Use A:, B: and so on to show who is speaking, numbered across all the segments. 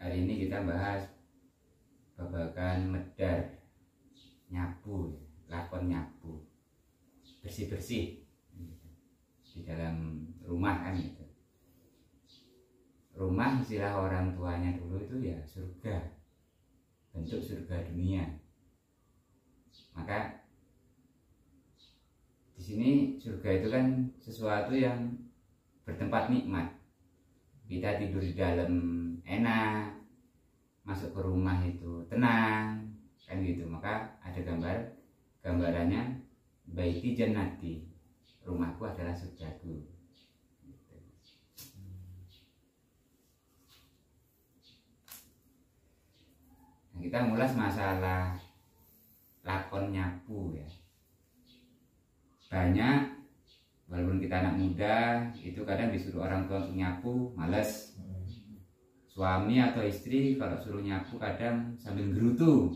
A: Hari ini kita bahas babagan medar, nyapu, lakon nyapu, bersih-bersih di dalam rumah kan gitu. Rumah istilah orang tuanya dulu itu ya surga, bentuk surga dunia. Maka di sini surga itu kan sesuatu yang bertempat nikmat. Kita tidur di dalam enak, masuk ke rumah itu tenang, kan gitu. Maka ada gambarannya baiti jannati, rumahku adalah surgaku. Gitu. Nah, kita ngulas masalah lakon nyapu ya. Banyak, walaupun kita anak muda itu kadang disuruh orang tua untuk nyapu males. Suami atau istri kalau suruh nyapu kadang sambil gerutu.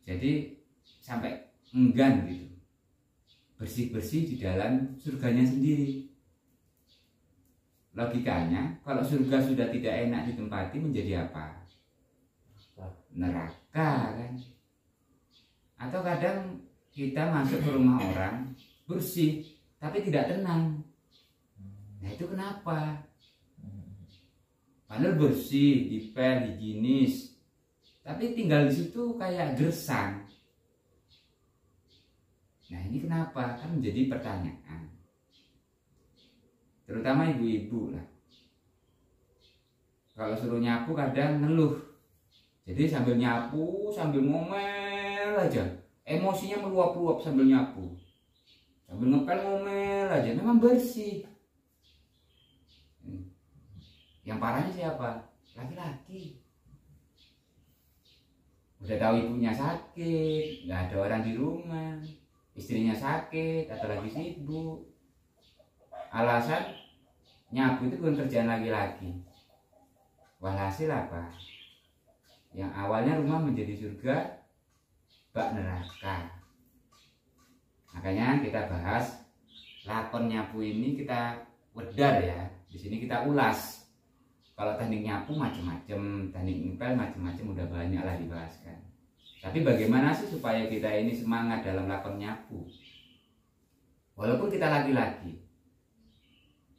A: Jadi sampai enggan gitu, bersih-bersih di dalam surganya sendiri. Logikanya kalau surga sudah tidak enak ditempati menjadi apa? Neraka kan. Atau kadang kita masuk ke rumah orang bersih tapi tidak tenang. Nah itu kenapa? Padahal bersih, dipel, higienis, tapi tinggal di situ kayak gersang. Nah ini kenapa? Kan menjadi pertanyaan. Terutama ibu-ibu lah. Kalau suruh nyapu kadang ngeluh. Jadi sambil nyapu, sambil ngomel aja. Emosinya meluap-luap sambil nyapu. Sambil ngepel ngomel aja. Memang bersih. Yang parahnya siapa? Laki-laki. Udah tahu ibunya sakit, nggak ada orang di rumah, istrinya sakit atau lagi sibuk. Alasan nyapu itu bukan kerjaan laki-laki. Walhasil apa? Yang awalnya rumah menjadi surga, bak neraka. Makanya kita bahas lakon nyapu ini, kita wedar ya. Di sini kita ulas. Kalau teknik nyapu macam-macam, teknik ngepel macam-macam, udah banyak lah dibahaskan. Tapi bagaimana sih supaya kita ini semangat dalam lakon nyapu? Walaupun kita laki-laki,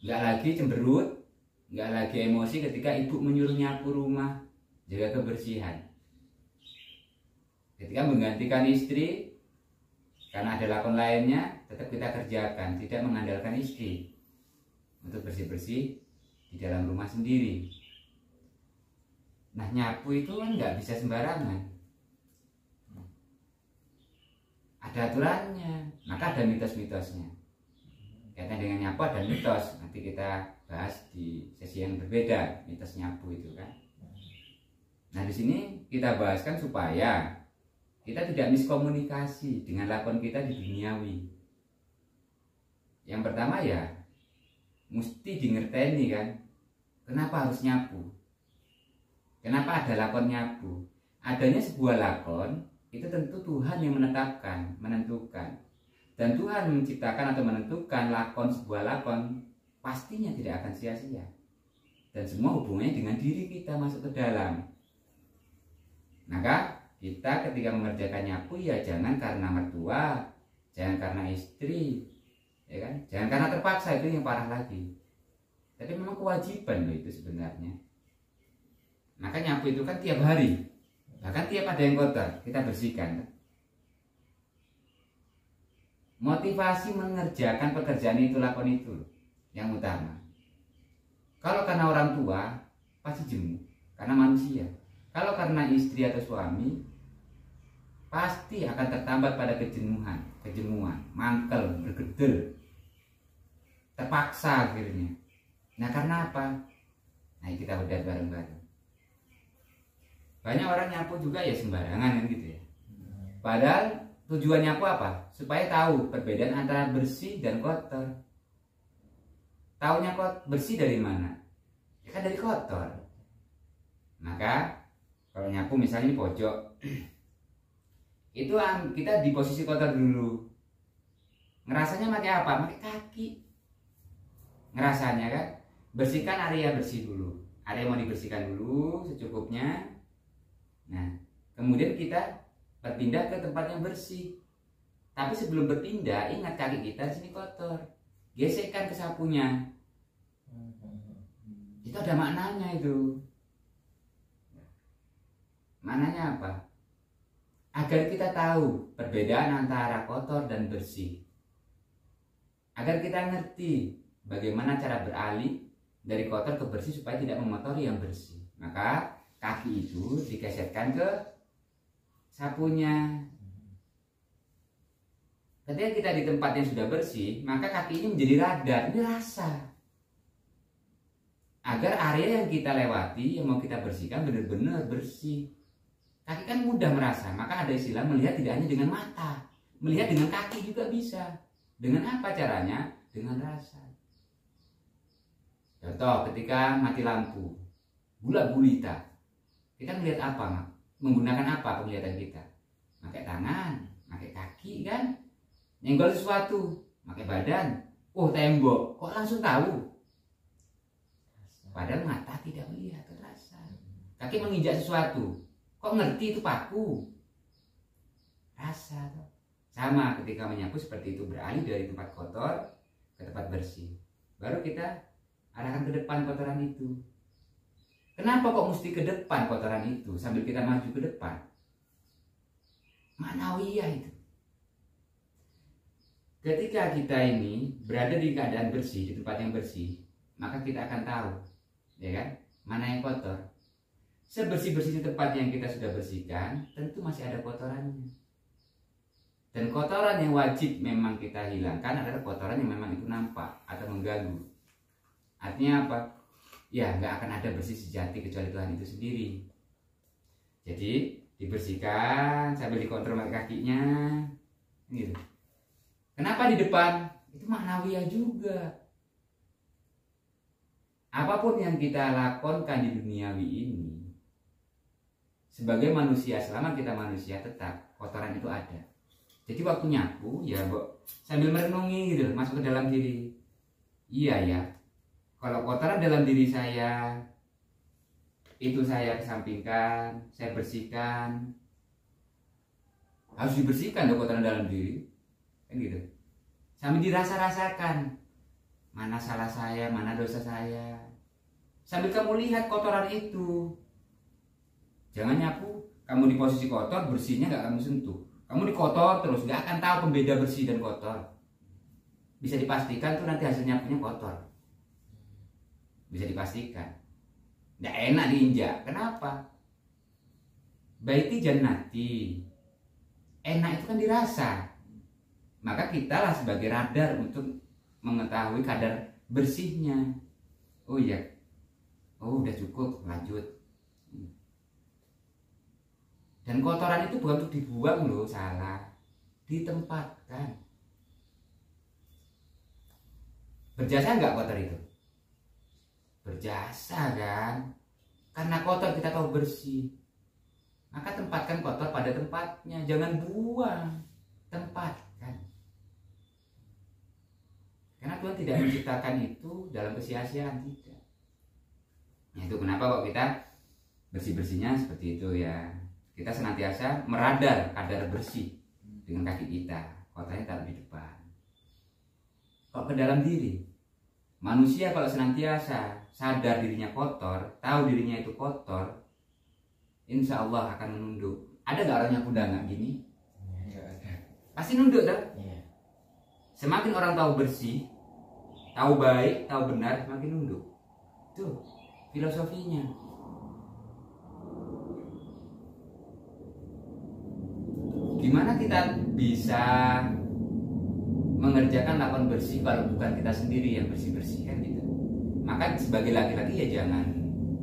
A: nggak lagi cemberut, nggak lagi emosi ketika ibu menyuruh nyapu rumah, jaga kebersihan. Ketika menggantikan istri, karena ada lakon lainnya, tetap kita kerjakan, tidak mengandalkan istri untuk bersih-bersih di dalam rumah sendiri. Nah nyapu itu kan nggak bisa sembarangan, ada aturannya, maka ada mitos-mitosnya. Kaitan dengan nyapu ada mitos, nanti kita bahas di sesi yang berbeda mitos nyapu itu kan. Nah di sini kita bahaskan supaya kita tidak miskomunikasi dengan lakon kita di duniawi. Yang pertama ya mesti dingerteni kan, kenapa harus nyapu? Kenapa ada lakon nyapu? Adanya sebuah lakon itu tentu Tuhan yang menetapkan, menentukan. Dan Tuhan menciptakan atau menentukan lakon, sebuah lakon pastinya tidak akan sia-sia. Dan semua hubungannya dengan diri kita masuk ke dalam. Maka kita ketika mengerjakan nyapu ya jangan karena mertua, jangan karena istri, ya kan? Jangan karena terpaksa, itu yang parah lagi. Tapi memang kewajiban loh itu sebenarnya. Maka nyapu itu kan tiap hari, bahkan tiap ada yang kotor kita bersihkan. Motivasi mengerjakan pekerjaan itu, lakon itu yang utama. Kalau karena orang tua pasti jemu, karena manusia. Kalau karena istri atau suami pasti akan tertambat pada kejenuhan, mangkel, bergedel, terpaksa akhirnya. Nah karena apa? Nah kita udah bareng-bareng. Banyak orang nyapu juga ya sembarangan kan gitu ya. Padahal tujuan nyapu apa? Supaya tahu perbedaan antara bersih dan kotor. Taunya bersih dari mana? Ya kan dari kotor. Maka kalau nyapu misalnya di pojok, itu kita di posisi kotor dulu. Ngerasanya pakai apa? Pakai kaki. Ngerasanya kan, bersihkan area bersih dulu. Ada yang mau dibersihkan dulu secukupnya. Nah, kemudian kita berpindah ke tempat yang bersih. Tapi sebelum berpindah, ingat kaki kita di sini kotor. Gesekkan ke sapunya. Itu ada maknanya itu. Maknanya apa? Agar kita tahu perbedaan antara kotor dan bersih. Agar kita ngerti bagaimana cara beralih dari kotor ke bersih supaya tidak mengotori yang bersih. Maka kaki itu digeserkan ke sapunya. Ketika kita di tempat yang sudah bersih, maka kaki ini menjadi radar, ini rasa. Agar area yang kita lewati, yang mau kita bersihkan benar-benar bersih. Kaki kan mudah merasa, maka ada istilah melihat tidak hanya dengan mata, melihat dengan kaki juga bisa. Dengan apa caranya? Dengan rasa. Contoh, ketika mati lampu, bulat gulita, kita melihat apa? Menggunakan apa penglihatan kita? Pakai tangan, pakai kaki kan? Nyenggol sesuatu, pakai badan. Oh, tembok, kok langsung tahu? Padahal mata tidak melihat, rasa. Kaki menginjak sesuatu, kok ngerti itu paku? Rasa. Sama ketika menyapu seperti itu, beralih dari tempat kotor ke tempat bersih. Baru kita arahkan ke depan kotoran itu. Kenapa kok mesti ke depan kotoran itu sambil kita maju ke depan? Ma'nawiyah itu. Ketika kita ini berada di keadaan bersih, di tempat yang bersih, maka kita akan tahu, ya kan, mana yang kotor. Sebersih-bersih tempat yang kita sudah bersihkan, tentu masih ada kotorannya. Dan kotoran yang wajib memang kita hilangkan adalah kotoran yang memang itu nampak atau mengganggu. Artinya apa? Ya, nggak akan ada bersih sejati kecuali Tuhan itu sendiri. Jadi dibersihkan sambil dikontrol pakai kakinya, gitu. Kenapa di depan? Itu maknawiyah juga. Apapun yang kita lakukan di duniawi ini, sebagai manusia, selama kita manusia, tetap kotoran itu ada. Jadi waktu nyapu, ya Mbok, sambil merenungi gitu, masuk ke dalam diri. Iya ya, kalau kotoran dalam diri saya, itu saya kesampingkan, saya bersihkan. Harus dibersihkan loh kotoran dalam diri. Kan gitu. Sambil dirasa-rasakan mana salah saya, mana dosa saya. Sambil kamu lihat kotoran itu. Jangan nyapu, kamu di posisi kotor, bersihnya nggak kamu sentuh. Kamu di kotor terus, nggak akan tahu pembeda bersih dan kotor. Bisa dipastikan tuh nanti hasil nyapunya kotor. Bisa dipastikan. Nggak enak diinjak. Kenapa? Baiti jannati. Enak itu kan dirasa. Maka kita lah sebagai radar untuk mengetahui kadar bersihnya. Oh iya, oh udah cukup, lanjut. Dan kotoran itu bukan untuk dibuang loh, salah. Ditempatkan. Berjasa nggak kotor itu? Berjasa kan? Karena kotor kita tahu bersih. Maka tempatkan kotor pada tempatnya, jangan buang. Tempatkan. Karena Tuhan tidak menciptakan itu dalam kesia-siaan, tidak. Nah, itu kenapa kok kita bersih-bersihnya seperti itu ya. Kita senantiasa meradar kadar bersih dengan kaki kita. Kotornya taruh di depan. Kok ke dalam diri? Manusia kalau senantiasa sadar dirinya kotor, tahu dirinya itu kotor, insya Allah akan menunduk. Ada gak orang yang kuda nggak gini? Pasti nunduk kan? Semakin orang tahu bersih, tahu baik, tahu benar, semakin nunduk. Itu filosofinya. Gimana kita bisa mengerjakan lakukan bersih kalau bukan kita sendiri yang bersih-bersih kan gitu. Maka sebagai laki-laki ya jangan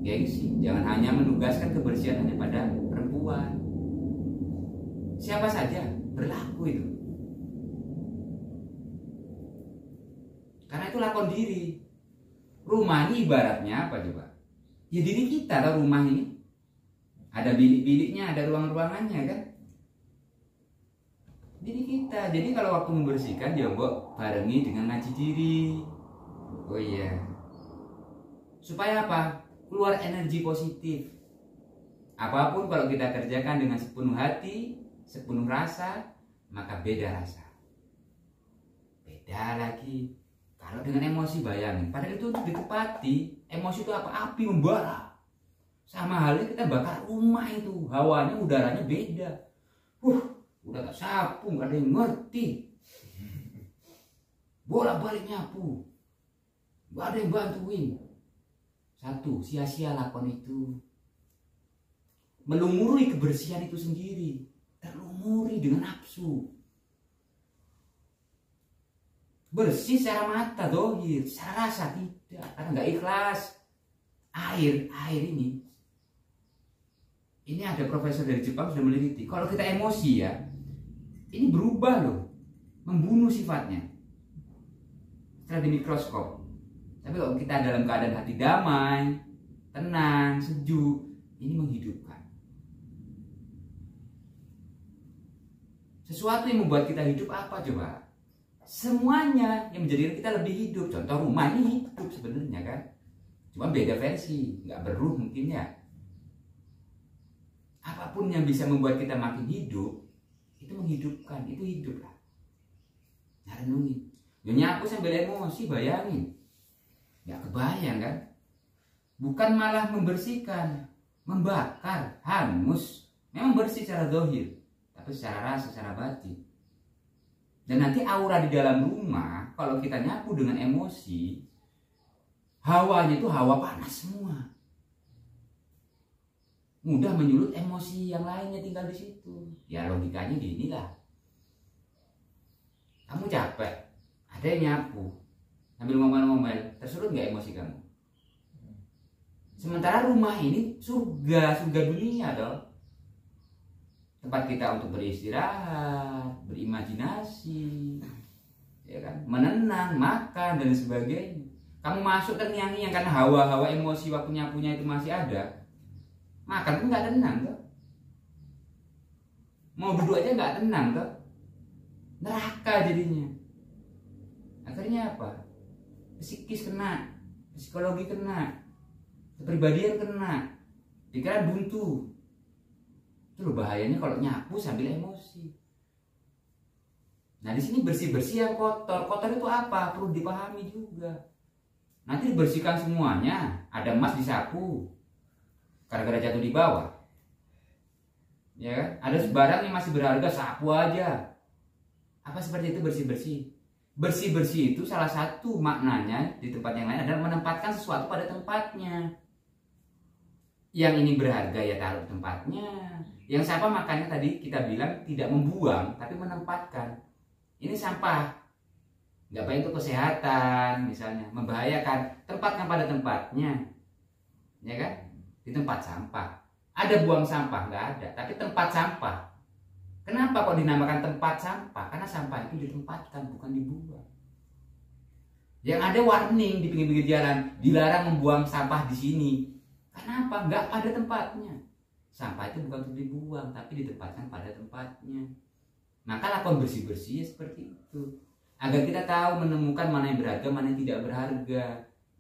A: gengsi, jangan hanya menugaskan kebersihan hanya pada perempuan. Siapa saja berlaku itu. Karena itu lakon diri. Rumah ini ibaratnya apa coba? Ya diri kita atau rumah ini. Ada bilik-biliknya, ada ruang-ruangannya kan? Diri kita. Jadi kalau waktu membersihkan ya Mbok barengi dengan ngaji diri. Oh iya. Supaya apa? keluar energi positif. Apapun kalau kita kerjakan dengan sepenuh hati, sepenuh rasa, maka beda rasa. Beda lagi kalau dengan emosi, bayangin. Padahal itu untuk ditepati. Emosi itu apa? Api membara. Sama halnya kita bakar rumah itu. Hawanya, udaranya beda. Udah gak sapu, gak ada yang ngerti. Bolak-balik nyapu, gak ada yang bantuin. Satu, sia-sia lakon itu. Melumuri kebersihan itu sendiri. Terlumuri dengan nafsu. Bersih secara mata, dohir, secara rasa tidak, karena nggak ikhlas. Air ini ada profesor dari Jepang sudah meneliti. Kalau kita emosi ya, ini berubah loh, membunuh sifatnya setelah di mikroskop. Tapi kalau kita dalam keadaan hati damai, tenang, sejuk, ini menghidupkan. Sesuatu yang membuat kita hidup apa coba? Semuanya yang menjadikan kita lebih hidup. Contoh rumah ini hidup sebenarnya kan, cuma beda versi, nggak beruh mungkin ya. Apapun yang bisa membuat kita makin hidup, itu menghidupkan, itu hidup lah. Nah, renungin. Nyapu sambil emosi, bayangin, nggak kebayang kan? Bukan malah membersihkan, membakar, hangus. Memang bersih secara zahir, tapi secara rasa, secara batin. Dan nanti aura di dalam rumah, kalau kita nyapu dengan emosi, hawanya itu hawa panas semua. Mudah menyulut emosi yang lainnya tinggal di situ. Ya logikanya ginilah. Kamu capek, ada yang nyapu, sambil ngomel-ngomel, tersulut nggak emosi kamu? Sementara rumah ini surga dunia dong. Tempat kita untuk beristirahat, berimajinasi, ya kan, menenang, makan dan sebagainya. Kamu masuk terngiang-ngiang karena hawa-hawa emosi waktu nyapunya itu masih ada. Makan pun nggak tenang tuh. Mau duduk aja nggak tenang tuh. Neraka jadinya. Akhirnya apa? Psikis kena, psikologi kena, kepribadian kena, pikiran buntu. Itu loh bahayanya kalau nyapu sambil emosi. Nah di sini bersih-bersih yang kotor. Kotor itu apa? Perlu dipahami juga. Nanti dibersihkan semuanya. Ada emas disapu, gara-gara jatuh di bawah. Ya kan? Ada sebarang yang masih berharga, sapu aja. Apa seperti itu bersih-bersih? Bersih-bersih itu salah satu maknanya di tempat yang lain adalah menempatkan sesuatu pada tempatnya. Yang ini berharga ya taruh di tempatnya. Yang sampah makanya tadi kita bilang tidak membuang tapi menempatkan. Ini sampah, nggak baik untuk kesehatan misalnya, membahayakan, tempatkan pada tempatnya, ya kan? Di tempat sampah. Ada buang sampah? Nggak ada, tapi tempat sampah. Kenapa kok dinamakan tempat sampah? Karena sampah itu ditempatkan, bukan dibuang. Yang ada warning di pinggir-pinggir jalan, dilarang membuang sampah di sini. Kenapa? Nggak ada tempatnya. Sampah itu bukan untuk dibuang, tapi ditempatkan pada tempatnya. Maka lakon bersih-bersih seperti itu. Agar kita tahu menemukan mana yang berharga, mana yang tidak berharga.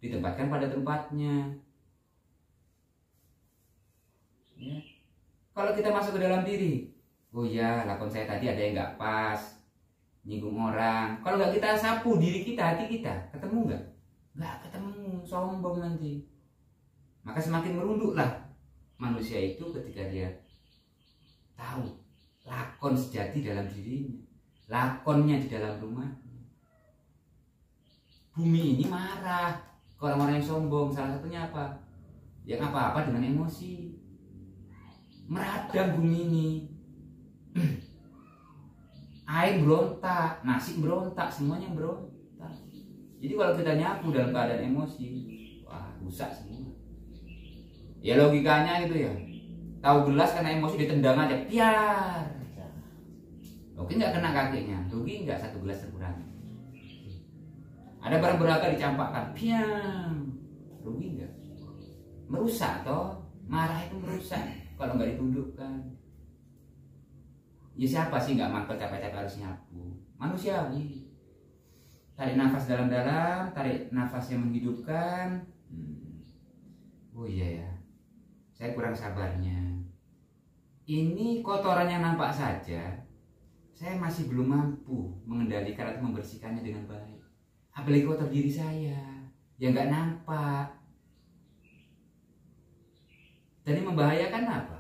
A: Ditempatkan pada tempatnya. Ya. Kalau kita masuk ke dalam diri, oh ya lakon saya tadi ada yang nggak pas, nyinggung orang. Kalau nggak kita sapu diri kita, hati kita, ketemu nggak? Nggak ketemu, sombong nanti. Maka semakin merunduklah manusia itu ketika dia tahu lakon sejati dalam dirinya, lakonnya di dalam rumahnya. Bumi ini marah ke orang-orang yang sombong. Salah satunya apa? Yang apa-apa dengan emosi. Meradang bumi ini. Air berontak, nasi berontak, semuanya berontak. Jadi kalau kita nyapu dalam keadaan emosi, wah rusak semua. Ya logikanya gitu ya. Tahu gelas karena emosi ditendang aja, piar. Oke nggak kena kakinya, rugi nggak satu gelas terkurang. Ada barang berharga dicampakkan, piang, rugi nggak? Merusak toh, marah itu merusak kalau nggak ditundukkan. Ya siapa sih nggak mangkel capek-capek harus nyapu? Manusiawi. Tarik nafas dalam-dalam, tarik nafas yang menghidupkan. oh iya ya, saya kurang sabarnya. Ini kotoran yang nampak saja, saya masih belum mampu mengendalikan atau membersihkannya dengan baik. Apalagi kotor diri saya, yang nggak nampak. Dan ini membahayakan apa?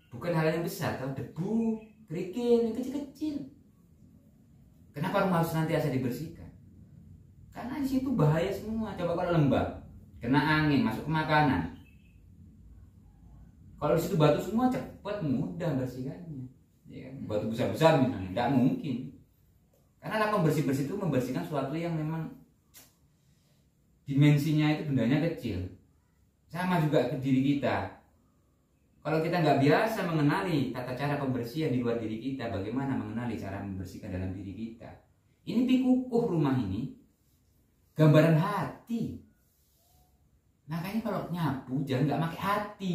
A: Bukan hal yang besar, atau debu, kerikil, yang kecil-kecil. Kenapa rumah harus senantiasa dibersihkan? Karena di situ bahaya semua. Coba kalau lembab, kena angin, masuk ke makanan. Kalau di situ batu semua, cepat mudah bersihkannya. Ya kan? Batu besar-besar misalnya, tidak mungkin. Karena lakukan bersih-bersih itu membersihkan sesuatu yang memang dimensinya itu bendanya kecil. Sama juga ke diri kita. Kalau kita nggak biasa mengenali tata cara pembersihan di luar diri kita, bagaimana mengenali cara membersihkan dalam diri kita? Ini pikukuh rumah ini, gambaran hati. Makanya kalau nyapu jangan nggak pakai hati.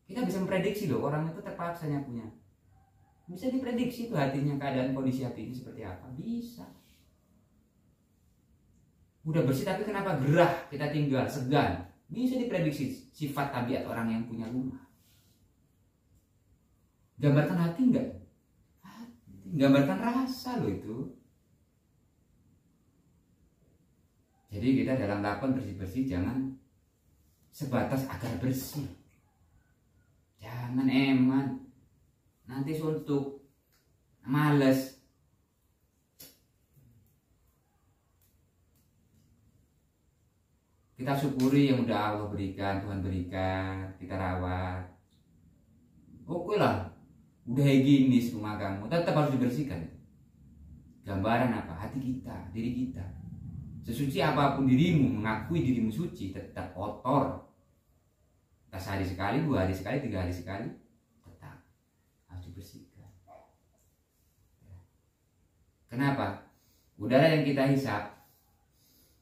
A: Kita bisa memprediksi loh, orang itu terpaksa nyapunya. Bisa diprediksi tuh hatinya, keadaan kondisi hati ini seperti apa. Bisa. Udah bersih tapi kenapa gerah, kita tinggal, segan. Bisa diprediksi sifat tabiat orang yang punya rumah. Gambarkan hati enggak? Hati. Gambarkan rasa loh itu. Jadi kita dalam lakon bersih-bersih jangan sebatas agar bersih. Jangan eman. Nanti suntuk. Males. Kita syukuri yang udah Allah berikan, Tuhan berikan, kita rawat. Oke lah, udah higienis rumah kamu, tetap harus dibersihkan. Gambaran apa? Hati kita, diri kita. Sesuci apapun dirimu, mengakui dirimu suci, tetap kotor. Entah sehari sekali, 2 hari sekali, 3 hari sekali, tetap harus dibersihkan. Kenapa? Udara yang kita hisap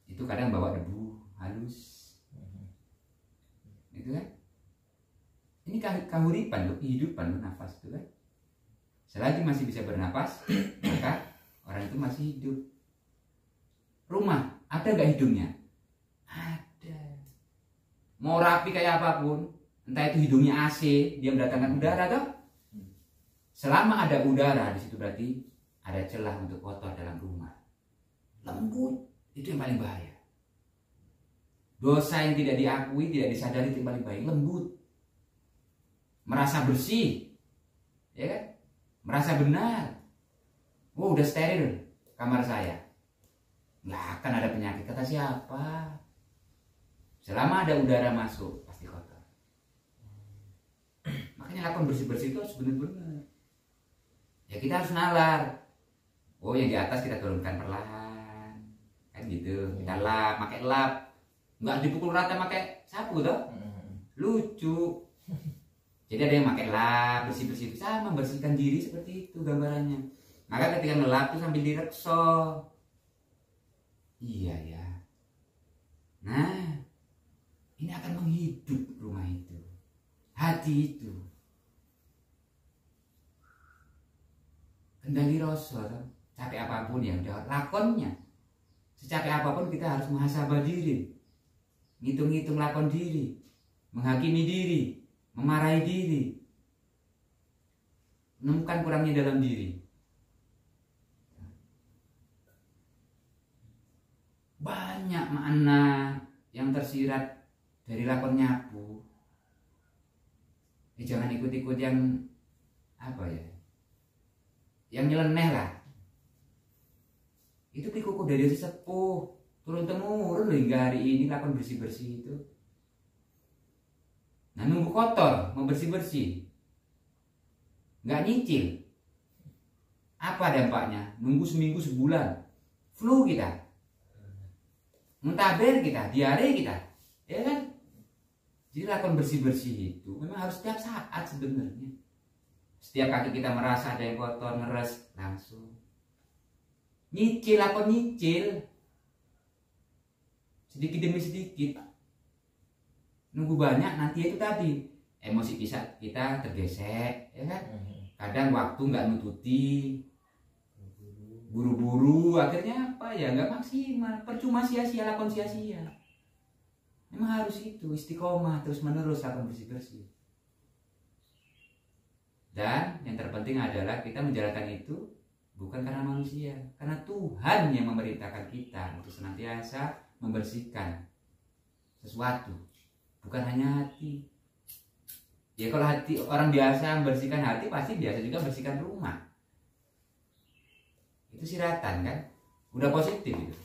A: itu kadang bawa debu halus, itu kan? Ini kahuripan loh, kehidupan loh, nafas itu kan. Selagi masih bisa bernapas, maka orang itu masih hidup. Rumah ada gak hidungnya? Ada. Mau rapi kayak apapun, entah itu hidungnya AC, dia mendatangkan udara toh. Selama ada udara di situ berarti ada celah untuk kotor dalam rumah. Lembut itu yang paling bahaya. Dosa yang tidak diakui, tidak disadari itu yang paling baik, lembut. Merasa bersih, ya kan? Merasa benar. Oh, udah steril kamar saya. Nggak akan ada penyakit, kata siapa? Selama ada udara masuk, pasti kotor. Makanya lakukan bersih-bersih itu harus benar-benar. Ya kita harus nalar. Oh, yang di atas kita turunkan perlahan. Kan gitu. Kita lap, pakai lap. Nggak dipukul rata pakai sapu toh, lucu. Jadi ada yang pakai lap, bersih-bersih itu sama, membersihkan diri seperti itu gambarannya. Maka ketika ngelap tuh sambil direkso. Iya ya. Nah, ini akan menghidup rumah itu, hati itu. Kendali rasa, capek apapun ya udah lakonnya. Secapek apapun kita harus muhasabah diri. Ngitung-ngitung lakon diri, menghakimi diri, memarahi diri, menemukan kurangnya dalam diri. Banyak makna yang tersirat dari lakon nyapu. Jangan ikut-ikut yang apa ya, yang nyeleneh lah. Itu pikuku dari sesepuh turun temurun hingga hari ini lakon bersih-bersih itu. Nah, nunggu kotor mau bersih-bersih, nggak nyicil. Apa dampaknya? Nunggu seminggu sebulan, flu kita, muntaber kita, diare kita, ya kan? Jadi lakon bersih-bersih itu memang harus setiap saat sebenarnya. Setiap kaki kita merasa ada yang kotor, ngeres, langsung nyicil, lakon nyicil. Sedikit demi sedikit. Nunggu banyak nanti itu tadi emosi kita tergesek, ya kan? Kadang waktu nggak nututi, buru-buru, akhirnya apa ya, nggak maksimal, percuma, sia-sia, lakon sia-sia. Memang harus itu istiqomah terus menerus akan bersih-bersih. Dan yang terpenting adalah kita menjalankan itu bukan karena manusia, karena Tuhan yang memerintahkan kita untuk senantiasa membersihkan sesuatu, bukan hanya hati. Ya kalau hati orang biasa membersihkan hati, pasti biasa juga membersihkan rumah. Itu siratan kan, udah positif itu.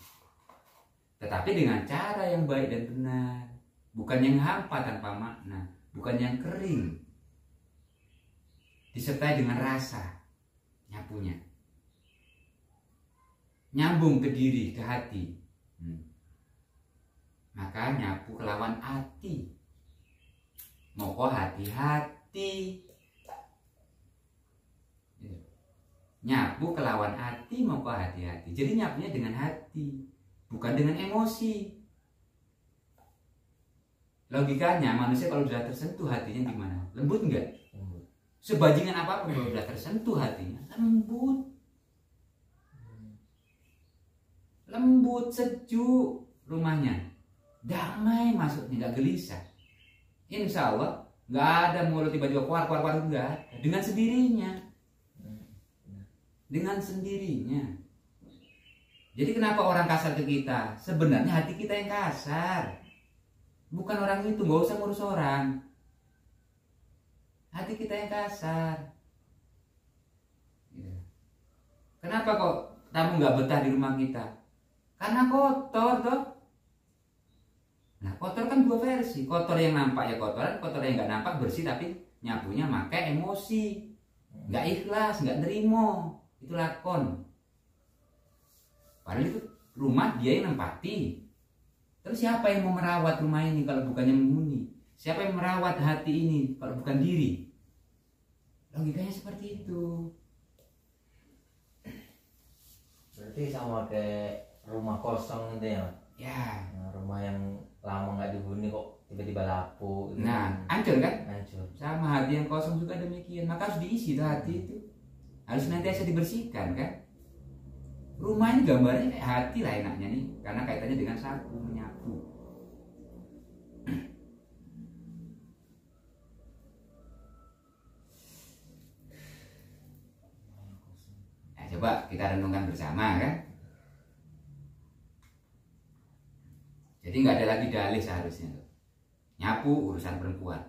A: Tetapi dengan cara yang baik dan benar, bukan yang hampa tanpa makna, bukan yang kering, disertai dengan rasa nyapunya, nyambung ke diri, ke hati. Maka nyapu kelawan hati, moko hati-hati. Nyapu kelawan hati, moko hati-hati. Jadi nyapunya dengan hati, bukan dengan emosi. Logikanya manusia kalau sudah tersentuh hatinya gimana? Lembut enggak? Sebajingan apapun kalau sudah tersentuh hatinya lembut. Lembut, sejuk rumahnya, damai masuknya, nggak gelisah. Insya Allah nggak ada mulut tiba-tiba keluar enggak. Dengan sendirinya. Dengan sendirinya. Jadi kenapa orang kasar ke kita? Sebenarnya hati kita yang kasar, bukan orang itu. Nggak usah ngurus orang. Hati kita yang kasar. Kenapa kok tamu nggak betah di rumah kita? Karena kotor toh. Nah kotor kan dua versi. Kotor yang nampak ya kotoran, kotor yang nggak nampak bersih tapi nyapunya pakai emosi, nggak ikhlas, nggak nerimo. Itu lakon. Padahal itu rumah dia yang nempati. Terus siapa yang mau merawat rumah ini kalau bukannya menghuni? Siapa yang merawat hati ini kalau bukan diri? Logikanya seperti itu.
B: Berarti sama kayak rumah kosong gitu ya?
A: Ya.
B: Nah, rumah yang lama nggak dihuni kok tiba-tiba lapuk. Gitu.
A: Nah, hancur kan?
B: Hancur.
A: Sama hati yang kosong juga demikian. Maka harus diisi tuh hati itu. Harus nantiasa dibersihkan kan? Rumah ini gambarnya kayak hati lah enaknya nih, karena kaitannya dengan sapu, menyapu. Nah, coba kita renungkan bersama kan. Jadi nggak ada lagi dalih seharusnya. Nyapu urusan perempuan.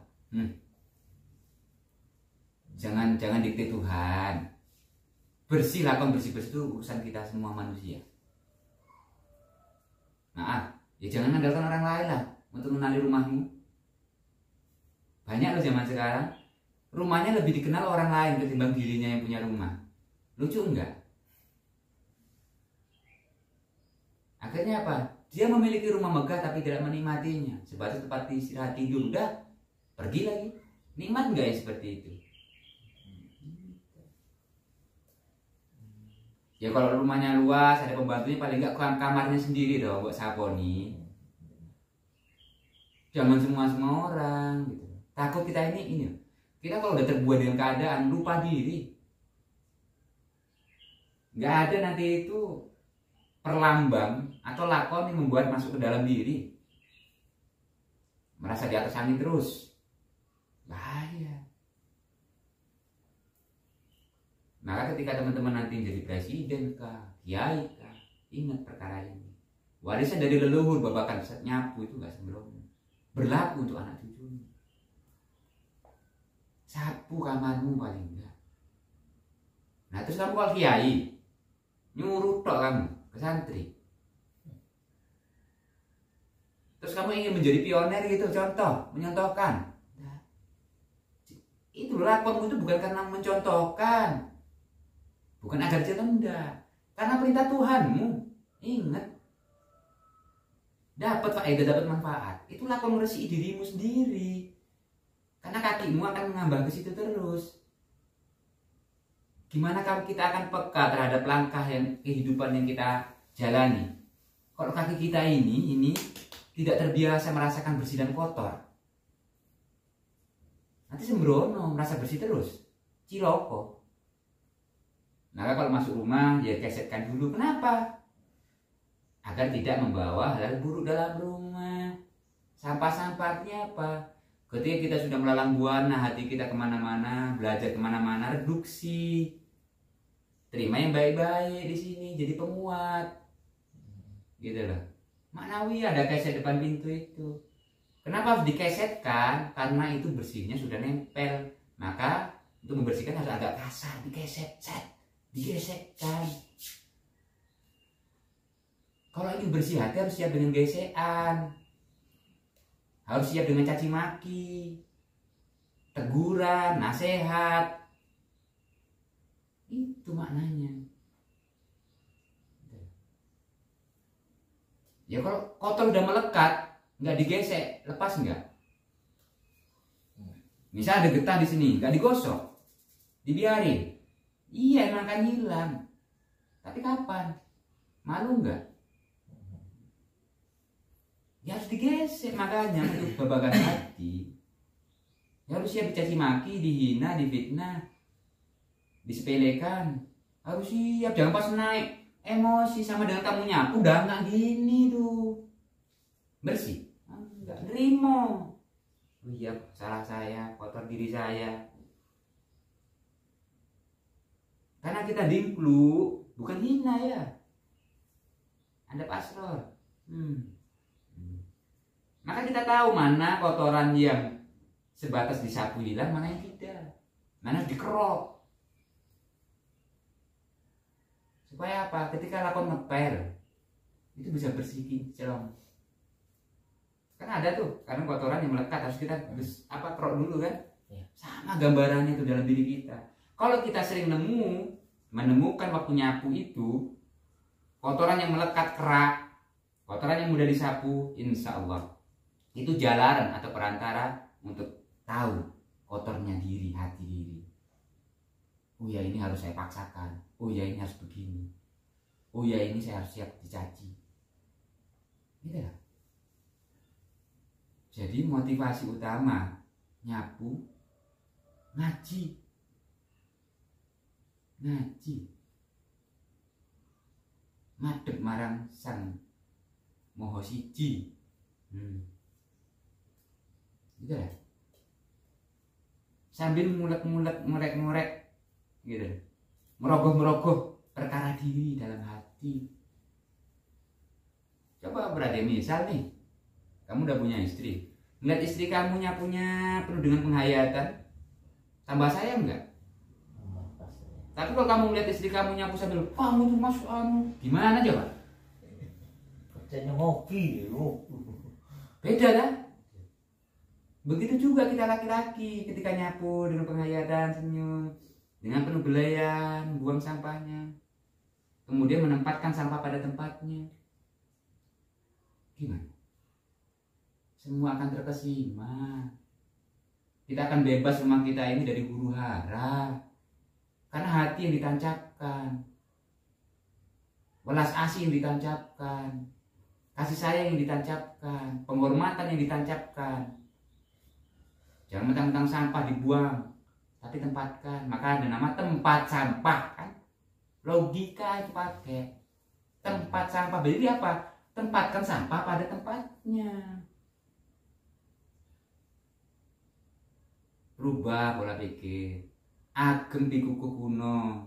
A: Jangan dikte Tuhan. Bersih lakon bersih itu urusan kita semua manusia. Nah, ya jangan andalkan orang lain lah untuk mengenali rumahmu. Banyak loh zaman sekarang rumahnya lebih dikenal orang lain ketimbang dirinya yang punya rumah. Lucu enggak? Akhirnya apa? Dia memiliki rumah megah tapi tidak menikmatinya. Sebatas tempat istirahat tidur, udah pergi lagi. Nikmat enggak ya seperti itu? Ya kalau rumahnya luas, ada pembantunya, paling enggak kamarnya sendiri dong buat saponi. Jangan semua orang gitu. Takut kita ini. Kita kalau udah terbuat dengan keadaan, lupa diri. Nggak ada nanti itu perlambang atau lakon yang membuat masuk ke dalam diri. Merasa di atas angin terus. Bahaya. Maka ketika teman-teman nanti jadi presiden kah, kiai kah, ingat perkara ini. Warisan dari leluhur babakan nyapu itu nggak sembrono. Berlaku untuk anak cucunya. Sapu kamarmu paling enggak. Nah terus kamu kalau kiai nyuruh tok kamu ke santri. Terus kamu ingin menjadi pioner gitu, contoh, menyontohkan. Nah, itu lakonmu itu bukan karena mencontohkan. Bukan agar rendah, karena perintah Tuhanmu. Ingat, dapat faedah, dapat manfaat. Itu lakon meresiki dirimu sendiri. Karena kakimu akan mengambang ke situ terus. Gimana kalau kita akan peka terhadap langkah yang kehidupan yang kita jalani? Kalau kaki kita ini tidak terbiasa merasakan bersih dan kotor, nanti sembrono, merasa bersih terus, ciloko. Maka kalau masuk rumah, ya gesekkan dulu. Kenapa? Agar tidak membawa hal buruk dalam rumah. Sampah-sampah artinya apa? Ketika kita sudah melalang buana, hati kita kemana-mana, belajar kemana-mana, reduksi. Terima yang baik-baik di sini, jadi penguat. Gitu loh. Maknawi ada keset depan pintu itu. Kenapa harus dikesetkan? Karena itu bersihnya sudah nempel. Maka untuk membersihkan harus agak kasar, dikeset, digesekkan. Kalau ingin bersih hati harus siap dengan gesekan. Harus siap dengan caci maki, teguran, nasihat. Itu maknanya. Ya kalau kotor udah melekat, nggak digesek, lepas nggak? Misal ada getah di sini, nggak digosok, dibiarin. Iya emang akan hilang. Tapi kapan? Malu nggak? Ya harus digesek, makanya untuk babagan hati. Ya harus siap dicaci maki, dihina, difitnah, disepelekan. Harus siap, jangan pas naik emosi sama dengan kamu nyapu, udah nggak gini tuh. Bersih, nggak nerimo. Oh iya, salah saya, kotor diri saya. Karena kita dimplu, bukan hina ya. Anda pasror. Maka kita tahu mana kotoran yang sebatas disapu hilang, mana yang tidak. Mana harus dikerok. Supaya apa? Ketika lakon ngepel, itu bisa bersih kinclong. Kan ada tuh, karena kotoran yang melekat harus kita kerok dulu kan. Sama gambarannya itu dalam diri kita. Kalau kita sering menemukan waktu nyapu itu, kotoran yang melekat kerak, kotoran yang mudah disapu, insya Allah itu jalaran atau perantara untuk tahu kotornya diri, hati diri. Oh ya ini harus saya paksakan. Oh ya ini harus begini. Oh ya ini saya harus siap dicaci. Gitu lah. Jadi motivasi utama nyapu, ngaji. Ngadep marang Sang Maha Siji. Gitu ya. Sambil ngorek gitu. Merogoh perkara diri dalam hati. Coba berada misal nih, kamu udah punya istri, ngeliat istri kamu nyapunya penuh dengan penghayatan, tambah sayang nggak? Tapi kalau kamu ngeliat istri kamu nyapu sambil kamu tuh masuk gimana coba?
B: Kerjanya ngopi,
A: beda kan? Begitu juga kita laki-laki ketika nyapu dengan penghayatan, senyum, dengan penuh belayan, buang sampahnya, kemudian menempatkan sampah pada tempatnya. Gimana? Semua akan terkesima. Kita akan bebas rumah kita ini dari huru hara. Karena hati yang ditancapkan, welas asih yang ditancapkan, kasih sayang yang ditancapkan, penghormatan yang ditancapkan. Jangan mentang-mentang sampah dibuang, tapi tempatkan. Maka ada nama tempat sampah kan. Logika itu pakai tempat sampah. Berarti apa? Tempatkan sampah pada tempatnya. Rubah pola pikir. Ageng pikuku kuno.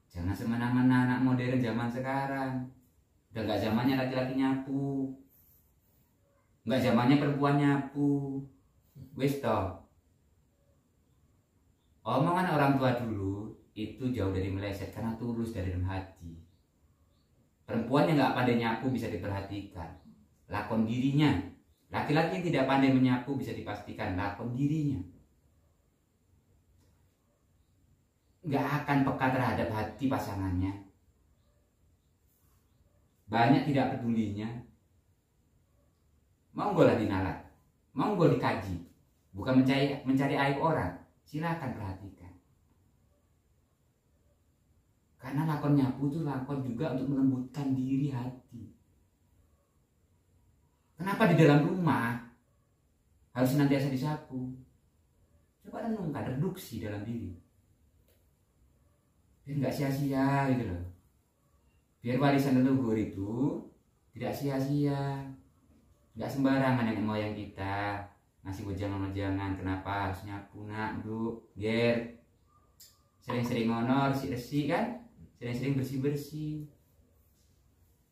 A: Jangan semena-mena anak modern zaman sekarang. Udah gak zamannya laki-laki nyapu, gak zamannya perempuan nyapu. Wis toh. Omongan orang tua dulu itu jauh dari meleset karena tulus dari dalam hati. Perempuan yang gak pandai nyapu bisa diperhatikan, lakon dirinya. Laki-laki yang tidak pandai menyapu bisa dipastikan, lakon dirinya. Gak akan peka terhadap hati pasangannya. Banyak tidak pedulinya. Monggo lah dinalat, monggo dikaji. Bukan mencari aib orang. Silakan perhatikan. Karena lakon nyapu itu lakon juga untuk melembutkan diri hati. Kenapa di dalam rumah harus senantiasa disapu? Coba renungkan, reduksi dalam diri. Biar nggak sia-sia gitu loh. Biar warisan leluhur itu tidak sia-sia. Nggak sembarangan nenek moyang kita ngasih wejangan-wejangan kenapa harus nyapu nak, Bu, ger. Sering-sering ngono, resik-resik kan? Sering-sering bersih-bersih.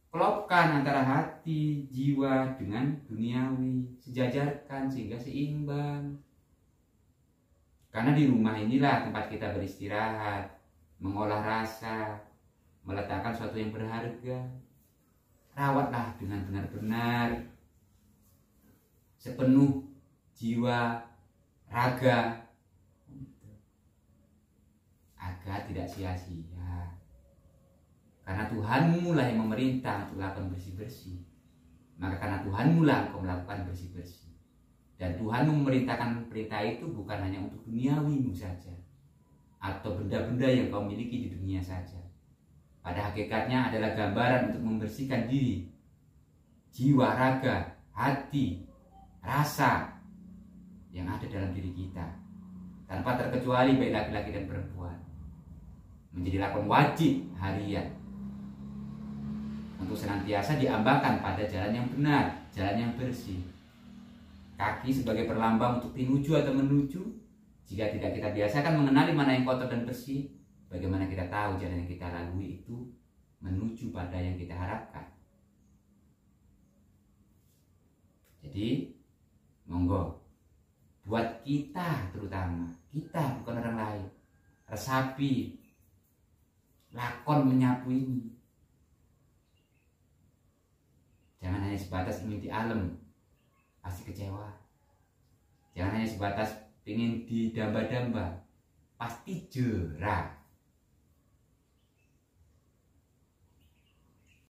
A: Kelopkan antara hati, jiwa dengan duniawi, sejajarkan sehingga seimbang. Karena di rumah inilah tempat kita beristirahat, mengolah rasa, meletakkan sesuatu yang berharga. Rawatlah dengan benar-benar, sepenuh jiwa, raga, agar tidak sia-sia. Karena Tuhanmu lah yang memerintah untuk melakukan bersih-bersih. Maka karena Tuhanmu lah engkau melakukan bersih-bersih. Dan Tuhan memerintahkan perintah itu bukan hanya untuk duniawimu saja, atau benda-benda yang kau miliki di dunia saja. Pada hakikatnya adalah gambaran untuk membersihkan diri, jiwa, raga, hati, rasa yang ada dalam diri kita, tanpa terkecuali baik laki-laki dan perempuan. Menjadi lakon wajib harian untuk senantiasa diambakan pada jalan yang benar, jalan yang bersih. Kaki sebagai perlambang untuk tinuju atau menuju. Jika tidak kita biasakan mengenali mana yang kotor dan bersih, bagaimana kita tahu jalan yang kita lalui itu menuju pada yang kita harapkan. Jadi monggo, buat kita terutama, kita bukan orang lain, resapi lakon menyapu ini. Jangan hanya sebatas ingin dialem, pasti kecewa. Jangan hanya sebatas ingin didamba-damba, pasti jerah.